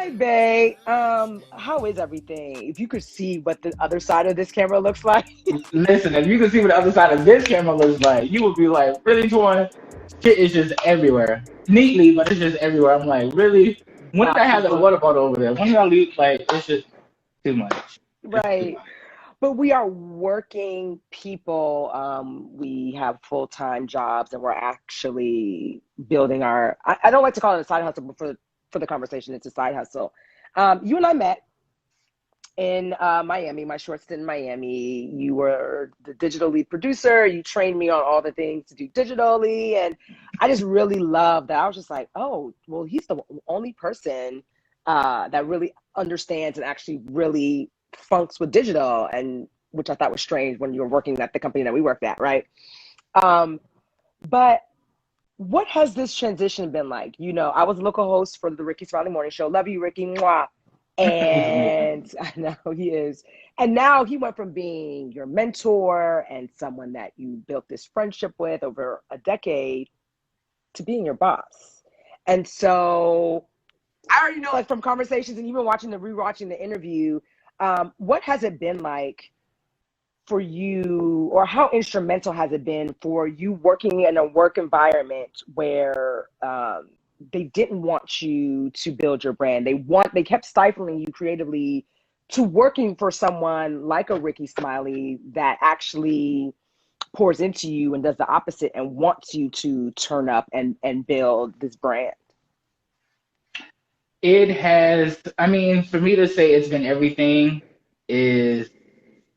Hi, Bae. How is everything? If you could see what the other side of this camera looks like. Listen, if you could see what the other side of this camera looks like, you would be like, really, Toine? Shit is just everywhere. Neatly, but it's just everywhere. I'm like, really? When did I have that Boxes. water bottle over there? When did I leave? Like, it's just too much. It's too Right. much. But we are working people. We have full-time jobs and we're actually building I don't like to call it a side hustle, but for the conversation, it's a side hustle. You and I met in Miami, my short stint in Miami. You were the digital lead producer. You trained me on all the things to do digitally. And I just really loved that. I was just like, oh, well, he's the only person that really understands and actually really funks with digital, and which I thought was strange when you were working at the company that we worked at, right? Um, but what has this transition been like? I was a local host for the Rickey Smiley Morning Show. Love you, Ricky. Mwah. He's amazing. And I know he is. And now he went from being your mentor and someone that you built this friendship with over a decade to being your boss. And so I already know, like, from conversations and even rewatching the interview, what has it been like for you, or how instrumental has it been for you working in a work environment where they didn't want you to build your brand? They kept stifling you creatively to working for someone like a Rickey Smiley that actually pours into you and does the opposite and wants you to turn up and build this brand. It has, I mean, for me to say it's been everything is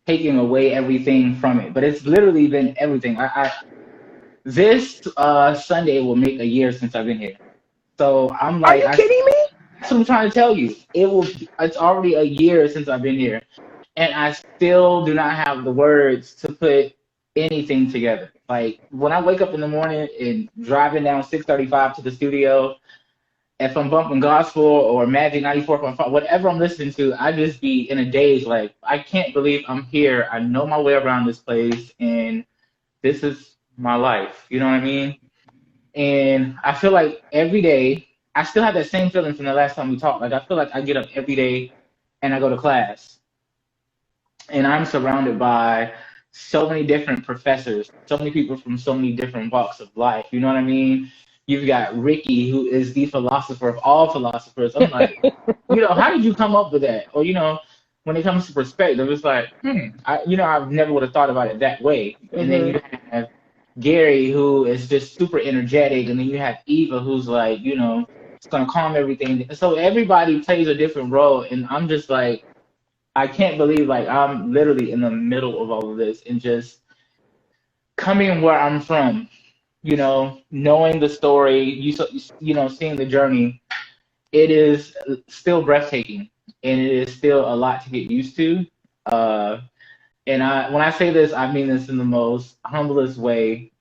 taking away everything from it, but it's literally been everything. This Sunday will make a year since I've been here. So I'm Are like, you kidding me? that's what I'm trying to tell you. It's already a year since I've been here, and I still do not have the words to put anything together. Like when I wake up in the morning and driving down 635 to the studio, if I'm bumping gospel or Magic 94.5, whatever I'm listening to, I just be in a daze. Like, I can't believe I'm here. I know my way around this place, and this is my life. You know what I mean? And I feel like every day, I still have that same feeling from the last time we talked. Like, I feel like I get up every day and I go to class, and I'm surrounded by so many different professors, so many people from so many different walks of life. You know what I mean? You've got Ricky, who is the philosopher of all philosophers. I'm like, how did you come up with that? Or, when it comes to perspective, it's like, I've never would have thought about it that way. And then Mm-hmm. you have Gary, who is just super energetic, and then you have Eva, who's like, it's gonna calm everything. So everybody plays a different role, and I'm just like, I can't believe like I'm literally in the middle of all of this and just coming where I'm from, knowing the story, seeing the journey. It is still breathtaking, and it is still a lot to get used to. Uh, and when I say this, I mean this in the most humblest way.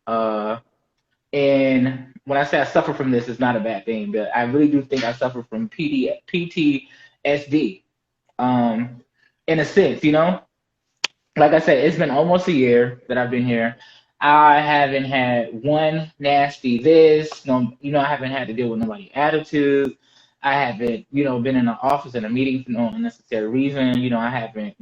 And when I say I suffer from this, it's not a bad thing, but I really do think I suffer from PTSD. In a sense, like I said, it's been almost a year that I've been here. I haven't had one nasty this. No, I haven't had to deal with nobody's attitude. I haven't, been in an office in a meeting for no unnecessary reason. I haven't,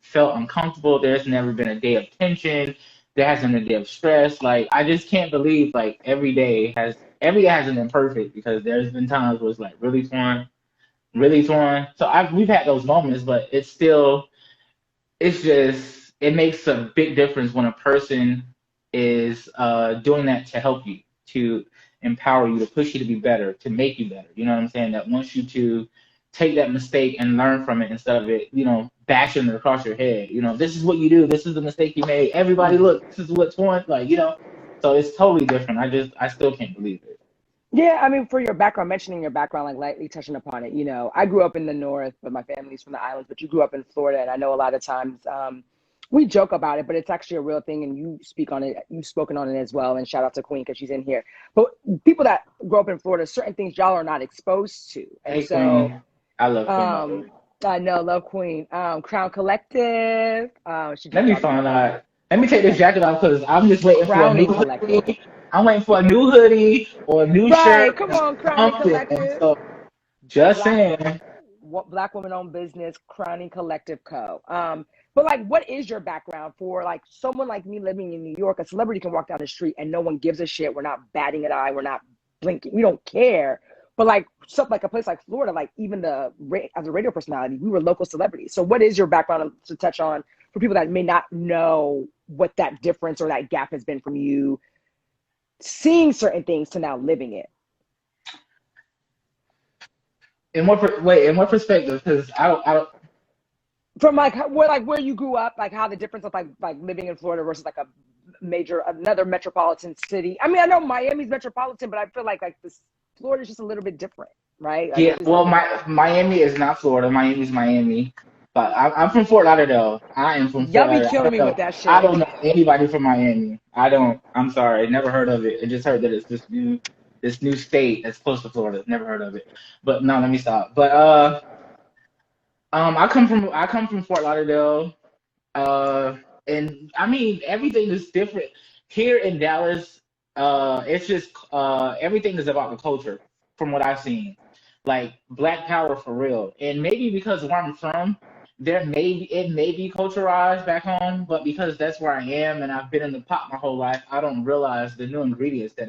felt uncomfortable. There's never been a day of tension. There hasn't been a day of stress. Like I just can't believe like every day hasn't been perfect because there's been times where it's like really torn, really torn. So we've had those moments, but it's just it makes a big difference when a person is doing that to help you, to empower you, to push you to be better, to make you better. You know what I'm saying? That wants you to take that mistake and learn from it instead of it, bashing it across your head. This is what you do. This is the mistake you made. Everybody, look, this is what's one. Like, so it's totally different. I still can't believe it. Yeah, I mean, for your background, mentioning your background, like lightly touching upon it, I grew up in the North, but my family's from the islands, but you grew up in Florida. And I know a lot of times we joke about it, but it's actually a real thing. And you speak on it, you've spoken on it as well. And shout out to Queen because she's in here. But people that grow up in Florida, certain things y'all are not exposed to. And Hey, so Queen. I love Queen, by the way. I know, love Queen. Crown Collective. She Let just me dropped find out. Let me take this jacket off because I'm just waiting for a new Crowning Collective. hoodie. I'm waiting for a new hoodie or a new Right. shirt Come or on, Crowning something. Collective. So just Black saying. Black woman-owned business, Crowning Collective Co. But like, what is your background for like someone like me living in New York? A celebrity can walk down the street and no one gives a shit. We're not batting an eye. We're not blinking. We don't care. But like something like a place like Florida, like even as a radio personality, we were local celebrities. So what is your background to touch on for people that may not know what that difference or that gap has been from you seeing certain things to now living it? In what perspective? Because I don't. From like where you grew up, like how the difference of like living in Florida versus like another metropolitan city. I mean, I know Miami's metropolitan, but I feel like this Florida's just a little bit different, right? Like, Yeah, well, Miami is not Florida. Miami's Miami. But I'm from Fort Lauderdale. I am from y'all Fort be Lauderdale. killing me with that shit. I don't know anybody from Miami. I don't. I'm sorry. Never heard of it. I just heard that it's this new state that's close to Florida. Never heard of it. But no, let me stop. But I come from Fort Lauderdale. Uh, and I mean everything is different here in Dallas. It's just everything is about the culture from what I've seen, like Black Power for real. And maybe because where I'm from, it may be culturalized back home, but because that's where I am and I've been in the pot my whole life, I don't realize the new ingredients that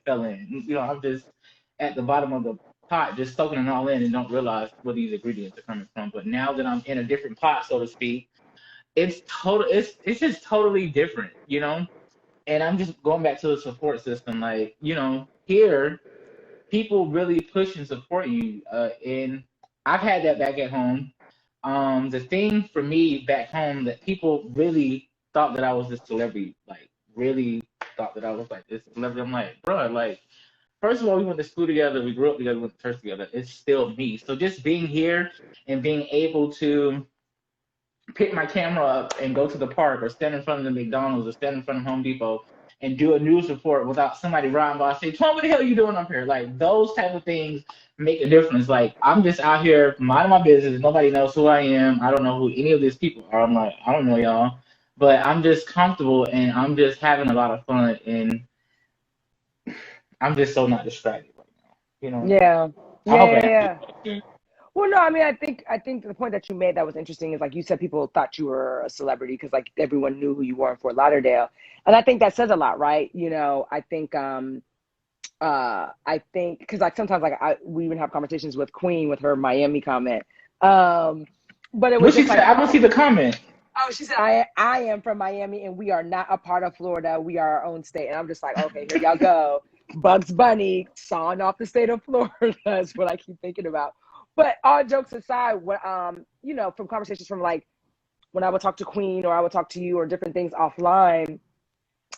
fell in. I'm just at the bottom of the pot, just soaking it all in and don't realize where these ingredients are coming from. But now that I'm in a different pot, so to speak, it's just totally different. And I'm just going back to the support system, like, here people really push and support you. And I've had that back at home. The thing for me back home that people really thought that I was this celebrity, like really thought that I was like this celebrity. I'm like, bro, like first of all, we went to school together, we grew up together, we went to church together. It's still me. So just being here and being able to pick my camera up and go to the park or stand in front of the McDonald's or stand in front of Home Depot and do a news report without somebody riding by and say, Toine, what the hell are you doing up here? Like those type of things make a difference. Like I'm just out here minding my business. Nobody knows who I am. I don't know who any of these people are. I'm like, I don't know y'all. But I'm just comfortable and I'm just having a lot of fun and I'm just so not distracted right now. Yeah. I hope Yeah. I Well, no, I mean, I think the point that you made that was interesting is like you said, people thought you were a celebrity because like everyone knew who you were in Fort Lauderdale, and I think that says a lot, right? I think because like sometimes like we even have conversations with Queen with her Miami comment, but it what was she just said, like, I don't see the comment. oh, she said, I am from Miami and we are not a part of Florida. We are our own state. And I'm just like, okay, here y'all go. Bugs Bunny sawing off the state of Florida is what I keep thinking about. But all jokes aside, what from conversations from like when I would talk to Queen or I would talk to you or different things offline,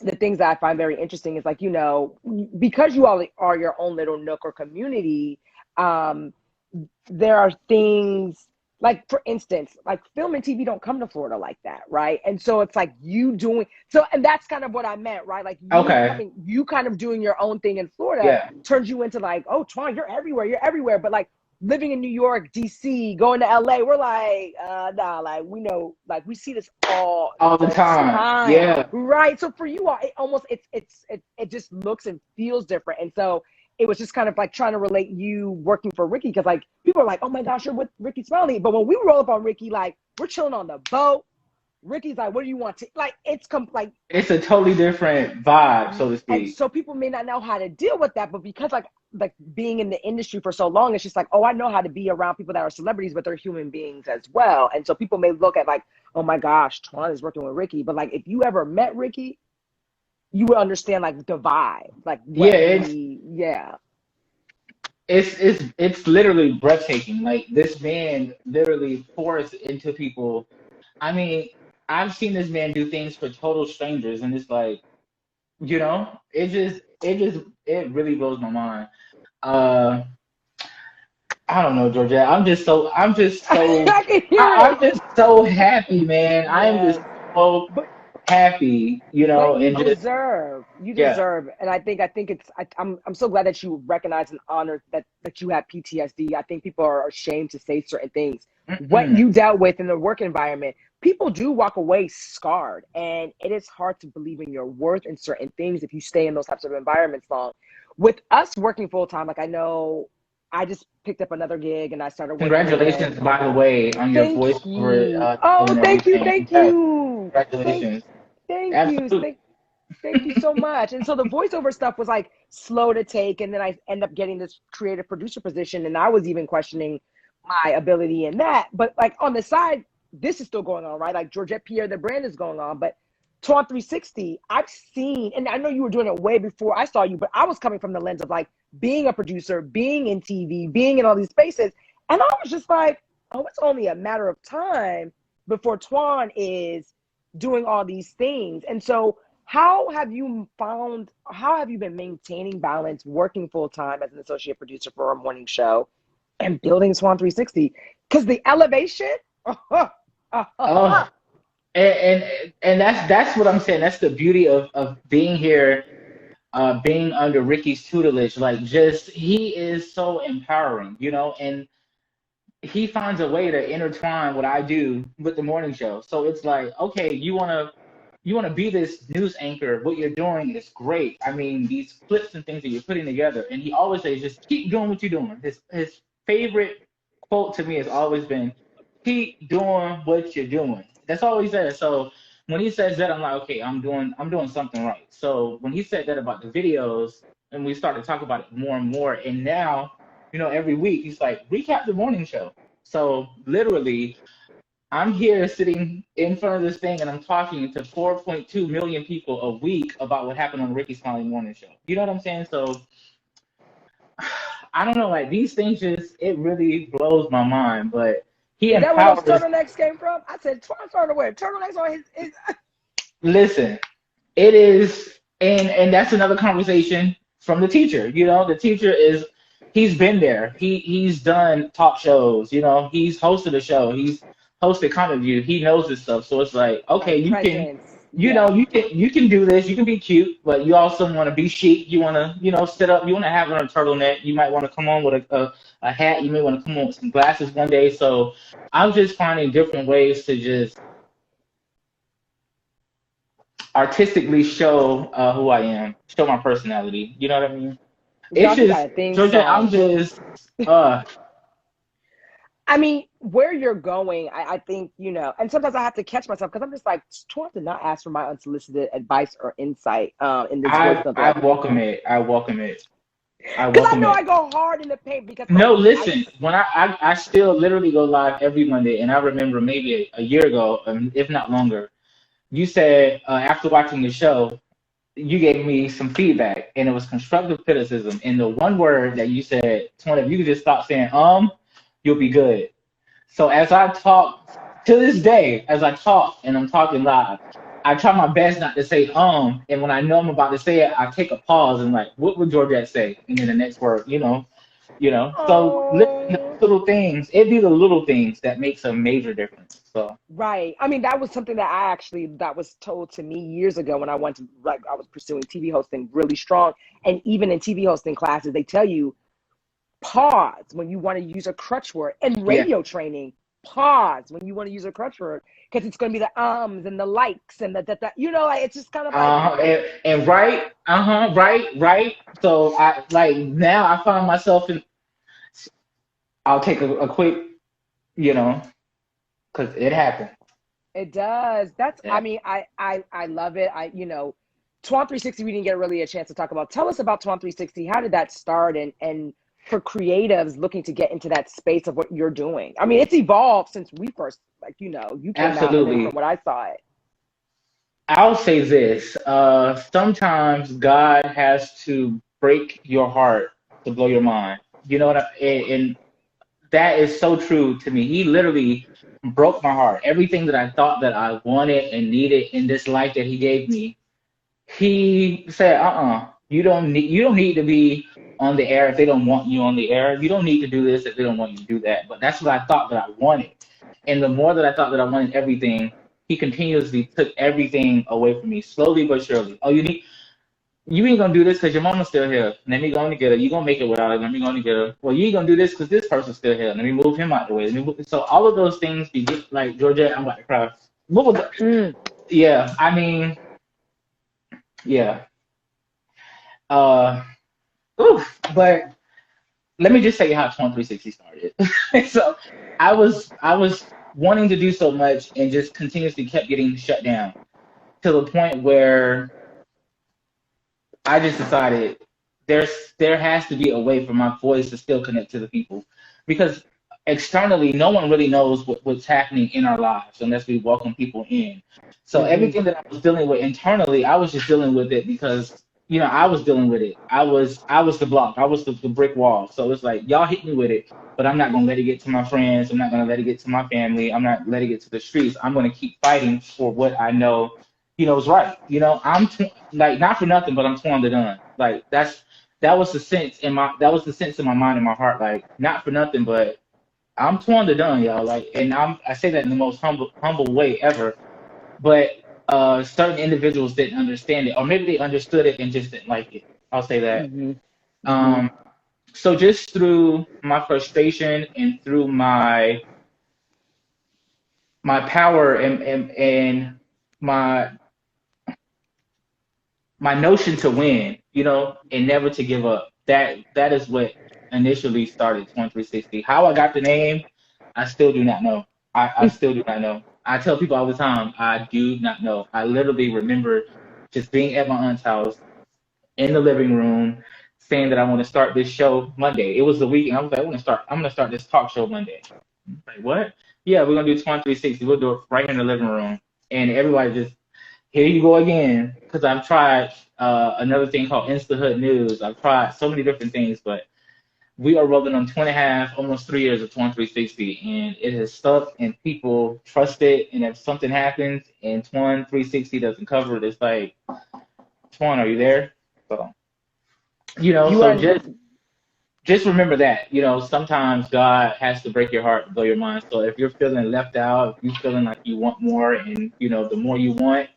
the things that I find very interesting is like, because you all are your own little nook or community, there are things like, for instance, like film and TV don't come to Florida like that, right? And so it's like and that's kind of what I meant, right? Like Okay. you kind of doing your own thing in Florida Yeah. turns you into like, oh, Toine, you're everywhere. But like living in New York, DC, going to LA, we're like, nah, like we know, like we see this all All the the time. time, Yeah. right? So for you all, it just looks and feels different, and so it was just kind of like trying to relate you working for Rickey because like people are like, oh my gosh, you're with Rickey Smiley. But when we roll up on Rickey, like we're chilling on the boat. Rickey's like, what do you want to like? Like It's a totally different vibe, so to and speak. so people may not know how to deal with that, but because like being in the industry for so long, it's just like, oh, I know how to be around people that are celebrities, but they're human beings as well. And so people may look at like, oh my gosh, Toine is working with Rickey. But like if you ever met Rickey, you would understand like the vibe, like Yeah, yeah. it's literally breathtaking. Like this man literally pours into people. I mean, I've seen this man do things for total strangers, and it's like, it really blows my mind. Uh, I don't know, Georgette. I can hear I'm it. just so happy, man. I am just Yes. so But happy, but you and just yeah, deserve, and I think I'm so glad that you recognize and honor that you have PTSD. I think people are ashamed to say certain things. What mm-mm. you dealt with in the work environment, people do walk away scarred, and it is hard to believe in your worth in certain things if you stay in those types of environments long. With us working full time, like I know. I just picked up another gig and I started working with them. Congratulations, by the way, on your Thank voiceover you. deal Oh, and thank you, everything. thank Yes, you. Thank, congratulations. thank you. Absolutely. Thank you so much. And so the voiceover stuff was like slow to take. And then I end up getting this creative producer position. And I was even questioning my ability in that. But like on the side, this is still going on, right? Like Georgette Pierre, the brand is going on. But Toine360, I've seen, and I know you were doing it way before I saw you, but I was coming from the lens of like being a producer, being in TV, being in all these spaces. And I was just like, oh, it's only a matter of time before Toine is doing all these things. And so how have you been maintaining balance, working full time as an associate producer for a morning show and building Toine360? Because the elevation, Oh, and that's what I'm saying. That's the beauty of being here, being under Ricky's tutelage. Like, just he is so empowering, and he finds a way to intertwine what I do with the morning show. So it's like, okay, you wanna be this news anchor. What you're doing is great. I mean, these clips and things that you're putting together. And he always says, just keep doing what you're doing. His favorite quote to me has always been, keep doing what you're doing. That's all he says. So when he says that, I'm like, okay, I'm doing something right. So when he said that about the videos, and we started to talk about it more and more, and now, every week he's like, recap the morning show. So literally, I'm here sitting in front of this thing and I'm talking to 4.2 million people a week about what happened on the Rickey Smiley Morning Show. You know what I'm saying? So I don't know, like these things it really blows my mind. But he is that where those empowers. turtlenecks came from? I said, Twine's trying to wear turtlenecks on his Listen, it is, and that's another conversation from the teacher. The teacher he's been there. He's done talk shows. He's hosted a show. He's hosted Comic View. He knows this stuff. So it's like, okay, like you can, presence. Yeah. you can do this. You can be cute, but you also want to be chic. You want to, sit up. You want to have on a turtleneck. You might want to come on with a hat. You may want to come on with some glasses one day. So I'm just finding different ways to just artistically show who I am, show my personality. You know what I mean? It's Dog, you just, got a theme Georgia, I'm song. just, I mean, where you're going, I think, and sometimes I have to catch myself because I'm just like, Twice did not ask for my unsolicited advice or insight in this voice note I that welcome it. I welcome it. I because I welcome know I it. go hard in the paint because No, listen, when I still literally go live every Monday, and I remember maybe a year ago, if not longer, you said after watching the show, you gave me some feedback, and it was constructive criticism. And the one word that you said, Tony, if you could just stop saying, you'll be good. So as I talk to this day, as I talk and I'm talking live, I try my best not to say and when I know I'm about to say it, I take a pause and like, what would Georgette say? And then the next word, So listen to oh, those little things. It'd be the little things that makes a major difference. So right. I mean, that was something that was told to me years ago when I went to like I was pursuing TV hosting really strong, and even in TV hosting classes, they tell you pause when you want to use a crutch word. And yeah. radio training, pause when you want to use a crutch word because it's going to be the ums and the likes and like it's just kind of like And right, right. So I like now I find myself in. I'll take a quick, you know, because it happened. it does. That's I Yeah. mean I love it. Toine360 we didn't get really a chance to talk about. Tell us about Toine360. How did that start and for creatives looking to get into that space of what you're doing? I mean, it's evolved since we first you came out and then from Absolutely. what I saw it. I'll say this. Sometimes God has to break your heart to blow your mind. You know what and that is so true to me. He literally broke my heart. Everything that I thought that I wanted and needed in this life that he gave me, he said, you don't need to be on the air if they don't want you on the air. You don't need to do this if they don't want you to do that. But that's what I thought that I wanted. And the more that I thought that I wanted everything, he continuously took everything away from me, slowly but surely. You ain't gonna do this because your mama's still here. Let me go and get her. You gonna make it without her. Let me go and get her. Well, you ain't gonna do this because this person's still here. Let me move him out the way. So all of those things begin like Georgette. I'm about to cry. What was that? Mm. Yeah, I mean, yeah. Uh, oof. But let me just tell you how Toine360 started. So I was wanting to do so much and just continuously kept getting shut down to the point where I just decided there has to be a way for my voice to still connect to the people, because externally no one really knows what's happening in our lives unless we welcome people in. So Mm-hmm. everything that I was dealing with internally, I was just dealing with it because I was dealing with it. I was the block. I was the brick wall. So it's like y'all hit me with it, but I'm not gonna let it get to my friends. I'm not gonna let it get to my family. I'm not letting it get to the streets. I'm gonna keep fighting for what I know is right. Like, not for nothing, but I'm torn to done. Like that was the sense in my mind and my heart. Like, not for nothing, but I'm torn to done, y'all. Like, and I say that in the most humble way ever. But certain individuals didn't understand it, or maybe they understood it and just didn't like it. I'll say that. Mm-hmm. Mm-hmm. Um, so just through my frustration and through my power and my my notion to win, and never to give up. That is what initially started Toine360. How I got the name, I still do not know. I still do not know. I tell people all the time, I do not know. I literally remember just being at my aunt's house in the living room, saying that I want to start this show Monday. It was the weekend. I was like, I'm gonna start this talk show Monday. Like, what? Yeah, we're gonna do Toine360. We'll do it right here in the living room. And everybody just, here you go again. Because I've tried another thing called InstaHood News. I've tried so many different things, but we are rolling on 2.5, almost 3 years of Toine360, and it has stuck, and people trust it. And if something happens and Toine360 doesn't cover it, it's like, Toine, are you there? So, You so are. just remember that, sometimes God has to break your heart to blow your mind. So if you're feeling left out, if you're feeling like you want more, and the more you want,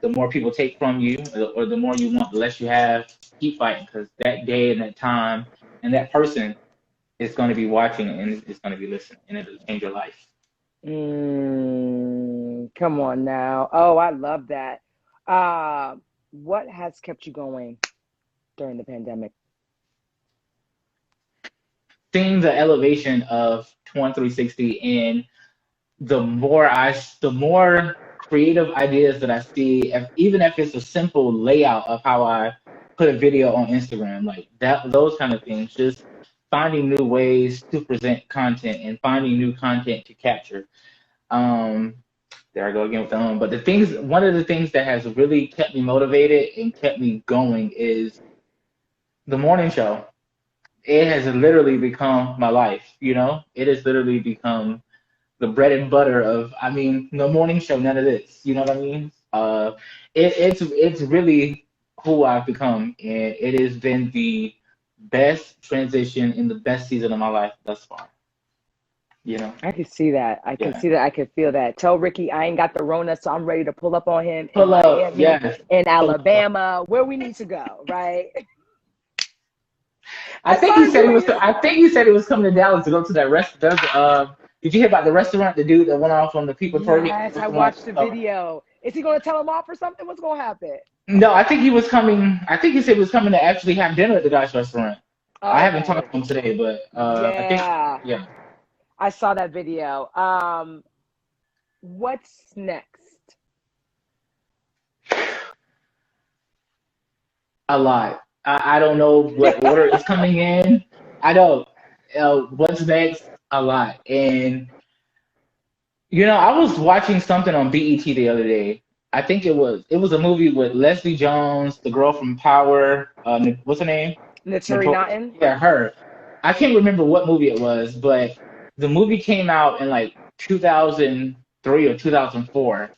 the more people take from you, or the more you want, the less you have. Keep fighting, because that day and that time and that person is going to be watching, and it's going to be listening, and it'll change your life. Come on now. Oh, I love that. What has kept you going during the pandemic? Seeing the elevation of Toine360, and the more creative ideas that I see, even if it's a simple layout of how I put a video on Instagram, like that, those kind of things, just finding new ways to present content and finding new content to capture. Um, there I go again with the but one of the things that has really kept me motivated and kept me going is the morning show. It has literally become my life. It has literally become the bread and butter of, I mean, no morning show, none of this. You know what I mean? It's really who I've become, and it has been the best transition in the best season of my life thus far. I can see that. I can Yeah. see that. I can feel that. Tell Ricky I ain't got the Rona, so I'm ready to pull up on him in Pull up, Miami, yes. in Pull up. Alabama, where we need to go, right? I I think saw he him said he doing was. his. I think he said he was coming to Dallas to go to that restaurant. Did you hear about the restaurant? The dude that went off on the people twerking. Yes, I watched the video. Is he going to tell him off or something? What's going to happen? No, I think he was coming. I think he said he was coming to actually have dinner at the guy's restaurant. I haven't Okay. talked to him today, but I think, Yeah, yeah, I saw that video. What's next? a lot. I don't know what order is coming in. I don't. What's next? A lot. And I was watching something on BET the other day. I think it was a movie with Leslie Jones, the girl from Power. What's her name? Naturi Napo- Naughton? yeah, her. I can't remember what movie it was, but the movie came out in like 2003 or 2004,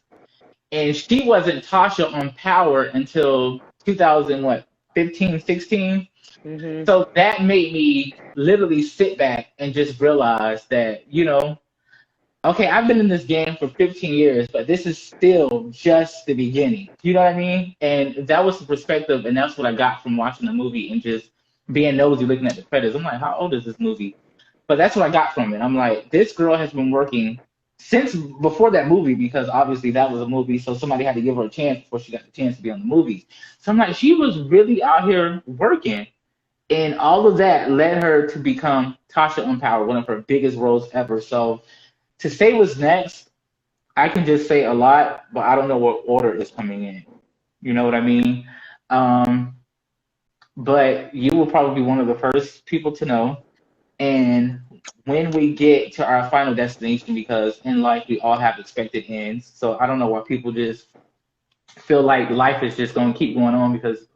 and she wasn't Tasha on Power until 2000, what, 15, 16. Mm-hmm. So that made me literally sit back and just realize that, okay, I've been in this game for 15 years, but this is still just the beginning. You know what I mean? And that was the perspective, and that's what I got from watching the movie and just being nosy looking at the credits. I'm like, how old is this movie? But that's what I got from it. I'm like, this girl has been working since before that movie, because obviously that was a movie, so somebody had to give her a chance before she got the chance to be on the movie. So I'm like, she was really out here working. And all of that led her to become Tasha Unpowered, one of her biggest roles ever. So to say what's next, I can just say a lot, but I don't know what order is coming in. You know what I mean? Um, but you will probably be one of the first people to know. And when we get to our final destination, because in life we all have expected ends. So I don't know why people just feel like life is just going to keep going on, because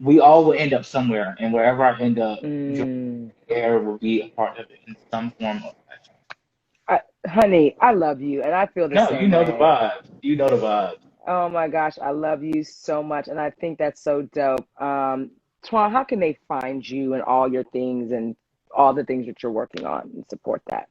we all will end up somewhere, and wherever I end up, Mm. there will be a part of it in some form or fashion. Honey, I love you, and I feel the No, you same know the way. vibe. You know the vibe. Oh my gosh, I love you so much, and I think that's so dope. Twan, how can they find you and all your things and all the things that you're working on and support that?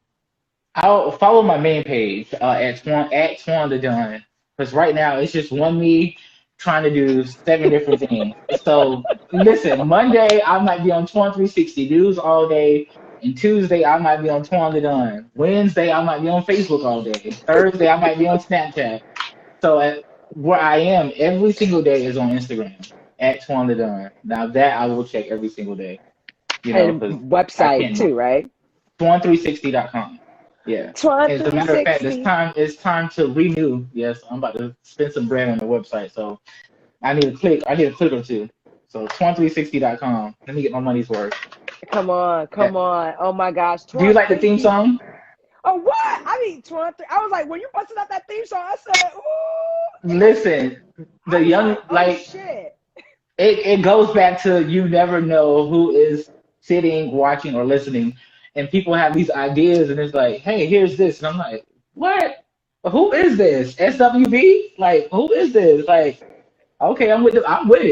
I'll follow my main page at Toine the Done, because right now it's just one me trying to do seven different things. So listen, Monday I might be on Toine360 news all day, and Tuesday I might be on Toine the Done. Wednesday I might be on Facebook all day. Thursday I might be on Snapchat. So where I am every single day is on Instagram at Toine the Done. Now that I will check every single day, And because I website can't. too, right? Toine360.com. Yeah. Twan As a matter of fact, 360. it's time to renew. Yes, I'm about to spend some bread on the website. So I need a click or two. So Toine360.com. Let me get my money's worth. Come on, Yeah. come on. Oh my gosh, Do you Twan, like the thank theme you. song? Oh, what? I mean, Twan, I was like, when you busted out that theme song, I said, ooh, it like, Listen, the I was young like, oh like shit. it goes back to you never know who is sitting, watching, or listening. And people have these ideas, and it's like, hey, here's this. And I'm like, what? Who is this? SWB? Like, who is this? Like, okay, I'm with it. I'm with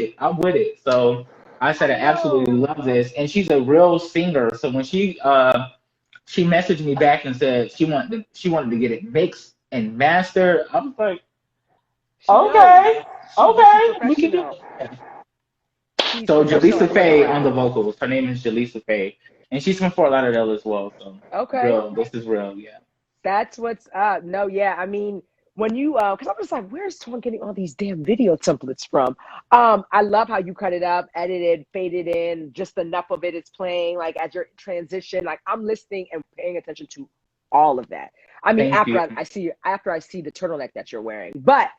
it. So I said I I absolutely know. love this. And she's a real singer. So when she messaged me back and said she wanted to get it mixed and mastered, I was like, She knows. okay, She's okay, we can do professional. it. She's So professional Jaleesa at her Faye on craft. the vocals. Her name is Jaleesa Faye, and she's from Fort Lauderdale as well. So Okay. real, this is real. Yeah. That's what's up. No, yeah. I mean, when you because I'm just like, where's someone getting all these damn video templates from? I love how you cut it up, edited, faded in, just enough of it is playing, like as your transition. Like I'm listening and paying attention to all of that. I mean, Thank you. after I see the turtleneck that you're wearing. But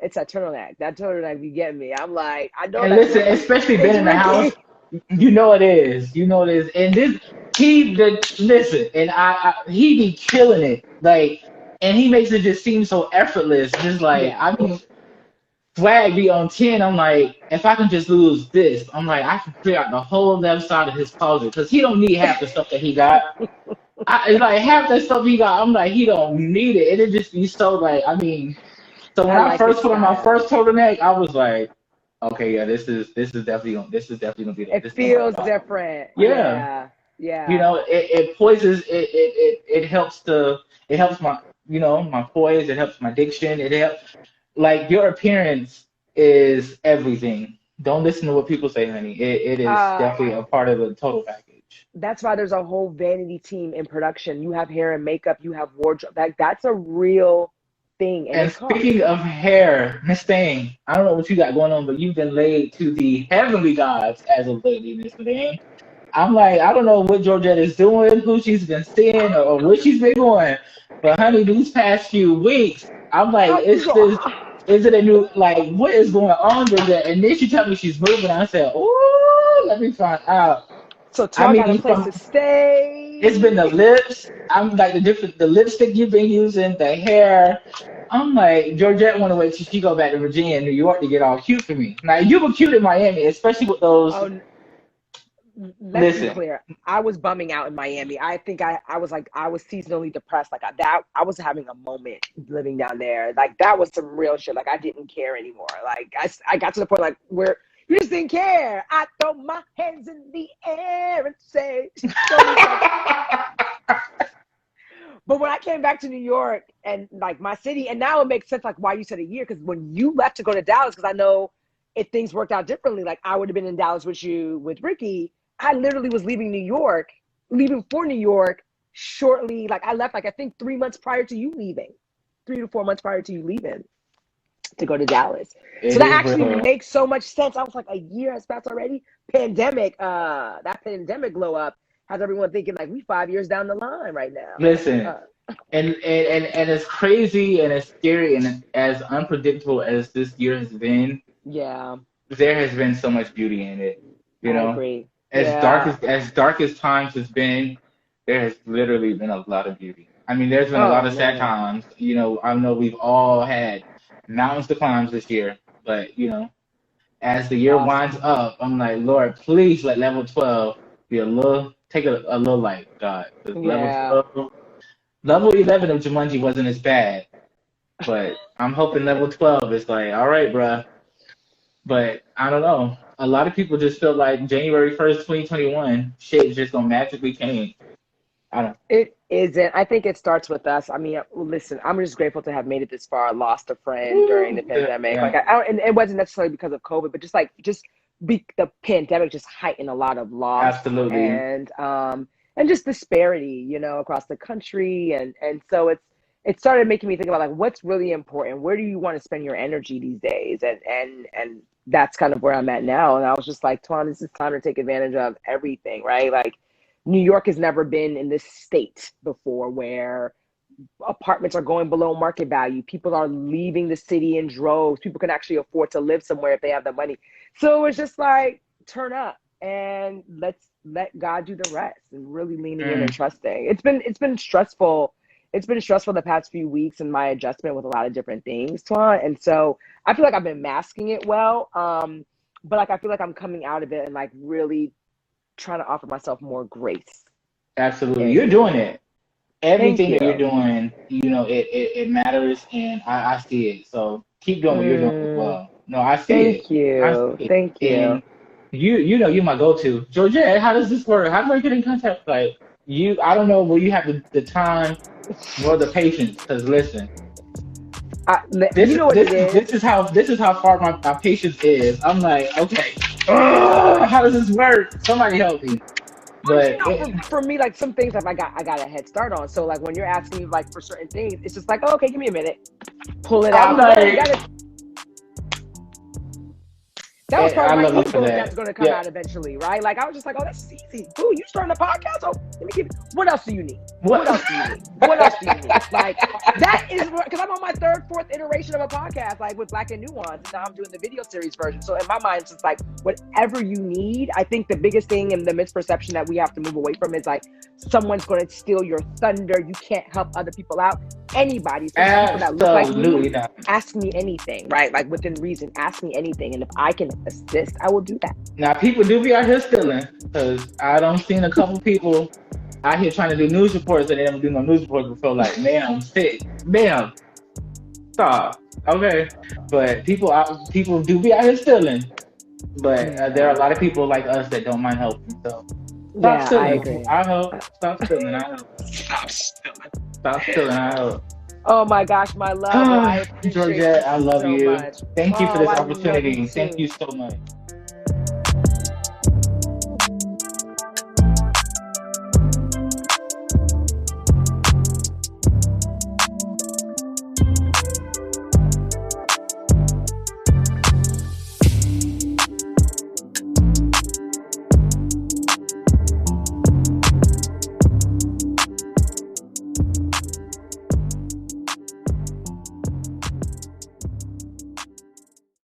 it's a turtleneck. That turtleneck be getting me. I'm like, I know And that's listen, especially being it's in the house, Rickey. you know it is. You know it is. And this, listen, and he be killing it. Like, and he makes it just seem so effortless. Just like, Yeah. I mean, Swag be on 10. I'm like, if I can just lose this, I'm like, I can clear out the whole left side of his closet, because he don't need half the stuff that he got. It's like half the stuff he got, I'm like, he don't need it. It'd just be so like, I mean, so when I I like his first put on my style. first turtleneck, I was like, okay, yeah, this is definitely gonna be It this is gonna be feels fun. different. Yeah, Yeah. you Yeah. know, it poises it helps it helps my my poise, it helps my diction, it helps like your appearance is everything. Don't listen to what people say, honey. It is Uh, definitely a part of the total package. that's why there's a whole vanity team in production. You have hair and makeup, you have wardrobe. That's a real thing and And it speaking costs. of hair, Miss Thing, I don't know what you got going on, but you've been laid to the heavenly gods as of lately, Miss Thing. I'm like, I don't know what Georgette is doing, who she's been seeing, or where she's been going. But honey, these past few weeks, I'm like, How you go? is it a new, like, what is going on, Georgette? And then she told me she's moving. I said, oh, let me find out. So I Tar got a mean, place to it's been stay. the lips. I'm like the lipstick you've been using, the hair. I'm like, Georgette want to wait till she go back to Virginia and New York to get all cute for me. Now you were cute in Miami, especially with those. Oh, let's be Listen, clear. I was bumming out in Miami. I think I was like I was seasonally depressed. Like I was having a moment living down there. Like that was some real shit. Like I didn't care anymore. Like I got to the point like where you just didn't care. I throw my hands in the air and say, show me something. But when I came back to New York and like my city, and now it makes sense like why you said a year, because when you left to go to Dallas, because I know if things worked out differently, like I would have been in Dallas with you with Rickey. I literally was leaving New York, leaving for New York shortly. Like I left like I think 3 months prior to you leaving, 3 to 4 months prior to you leaving. to go to Dallas. So It that is actually real. makes so much sense. I was like, a year has passed already. Pandemic, that pandemic glow up has everyone thinking like we 5 years down the line right now. Listen, and it's crazy and it's scary and as unpredictable as this year has been, Yeah, there has been so much beauty in it. You I know, agree. as dark Yeah. as dark as times has been, there has literally been a lot of beauty. I mean, there's been a lot Oh of sad man. times. You know, I know we've all had mountains to climb this year, but you know, as the year winds Awesome. up, I'm like, Lord, please let level 12 be a little, take a little light, God. 'Cause Yeah. level 11 of Jumanji wasn't as bad, but I'm hoping level 12 is like, all right, bruh. But I don't know. A lot of people just feel like January 1st, 2021, shit is just gonna magically change. I don't. It isn't. I think it starts with us. I mean, listen, I'm just grateful to have made it this far. I lost a friend during the Woo, pandemic. yeah, Like, I don't, and it wasn't necessarily because of COVID, but the pandemic just heightened a lot of loss absolutely, and just disparity, across the country, and so it started making me think about like what's really important. Where do you want to spend your energy these days? And that's kind of where I'm at now. And I was just like, Toine, this is time to take advantage of everything, right? Like New York has never been in this state before where apartments are going below market value. People are leaving the city in droves. People can actually afford to live somewhere if they have the money. So it's just like, turn up and let God do the rest and really leaning in and mm, trusting. It's been stressful. It's been stressful the past few weeks and my adjustment with a lot of different things, Twan. And so I feel like I've been masking it well. But like I feel like I'm coming out of it and like really trying to offer myself more grace. absolutely. You're And doing it. thank Everything that you're you. doing, you know, it matters, and I see it. So keep doing what you're doing as Mm, well. No, I see it. thank I you. see it. Thank you. And you know, you're my go-to. Georgette, how does this work? How do I get in contact? Like you, I don't know. Will you have the time nor the patience? Because listen, I, you this know what this it is is? this is how far my patience is. I'm like, okay, how does this work? Somebody help me. Well, But for me, like some things have I got a head start on. So like when you're asking me like for certain things, it's just like, oh, okay, give me a minute, pull it I'm out. You like, gotta. That was part I of my love you for ego that's that. going to come Yeah. out eventually, right? Like I was just like, oh, this is easy. Ooh, you starting a podcast? Oh, let me give. What else do you need? What? What else do you need? What else do you need? Like that is because I'm on my third, fourth iteration of a podcast, like with Black and Nuanced, and now I'm doing the video series version. So in my mind, it's just like whatever you need. I think the biggest thing and the misperception that we have to move away from is like someone's going to steal your thunder. You can't help other people out. Anybody, especially people that look like me, Absolutely not. ask me anything, right? Like within reason, ask me anything. And if I can assist, I will do that. Now people do be out here stealing, because I don't seen a couple people out here trying to do news reports and they never do no news reports before. Like, man, I'm sick. Ma'am, stop. Okay, but people do be out here stealing. But there are Yeah. a lot of people like us that don't mind helping. So stop Yeah, I stealing. agree. I help. Stop stealing. I help. Stop stealing. Stop stealing. I help. Oh my gosh, my love. Well, I appreciate Georgette, you I love so you. much. Thank you for Oh, this I love you opportunity. Thank too. you so much.